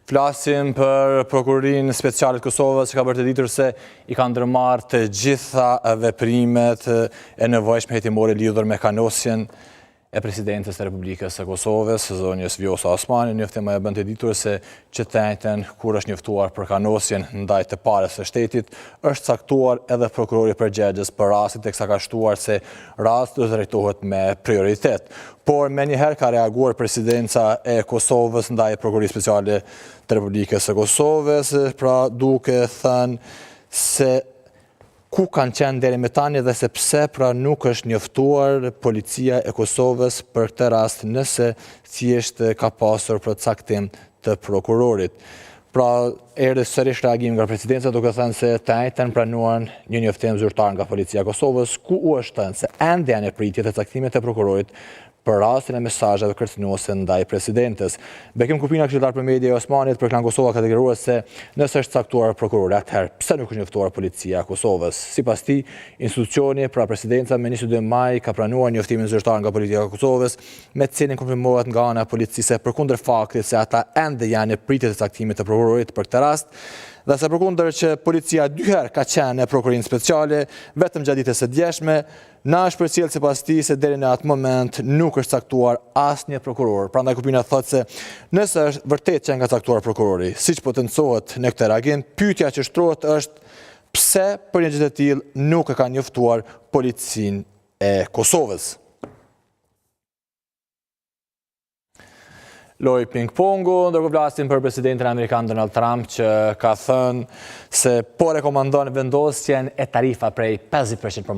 Flasim për prokurorinë speciale të Kosovës që ka bërë të ditur se i kanë ndërmarrë të gjitha veprimet e nevojshme hetimore lidhur me kanosjen e presidentes të Republikës së Kosovës, zonjës Vjosa Osmani. Njoftima e bën të ditur se qytetin kur është njoftuar për kanosjen ndaj të parës së shtetit, është caktuar edhe prokurori përgjegjës për rastin, teksa ka shtuar se rasti do të drejtohet me prioritet. Por me njëherë ka reaguar presidenca e Kosovës ndaj prokurorisë speciale të Republikës së Kosovës, pra duke thënë se ku kanë qenë deri më tani dhe se pse pra nuk është njoftuar policia e Kosovës për këtë rast nëse thjesht ka pasur përcaktim të prokurorit. Pra erdhi sërish reagim nga presidenca duke thënë se të njëjtën pranuan një njoftim zyrtar nga policia e Kosovës, ku u është thënë se ende janë e pritje të caktimit të prokurorit për rastin e mesazheve kërcënuese ndaj presidentes. Bekim Kupina, këshiltar për media e Osmanit, për Klan Kosova ka deklaruar se nëse është caktuar prokurori, atëherë pse nuk është njoftuar policia e Kosovës? Sipas tij, institucioni pra presidenca me 22 maj ka pranuar njoftimin zyrtar nga policia e Kosovës, me të cilin konfirmohet nga ana e policisë se përkundër faktit se ata ende janë në pritje të caktimit të prokurorit për këtë rast, dhe se përkundër që policia dy herë ka qenë në prokurorinë speciale, vetëm gjatë ditës së djeshme, na është përcjellë sipas tij se deri në atë moment nuk është caktuar asnjë prokuror. Prandaj Kupina thotë se nëse është vërtet që nga caktuar prokurori, siç potencohet në këtë reagim, pyetja që shtrohet është pse për një gjë të tillë nuk e ka njoftuar policinë e Kosovës. Loj ping-pongu, ndërkohë flasim për presidentin amerikan Donald Trump që ka thënë se po rekomandon vendosjen e tarifa prej 50% për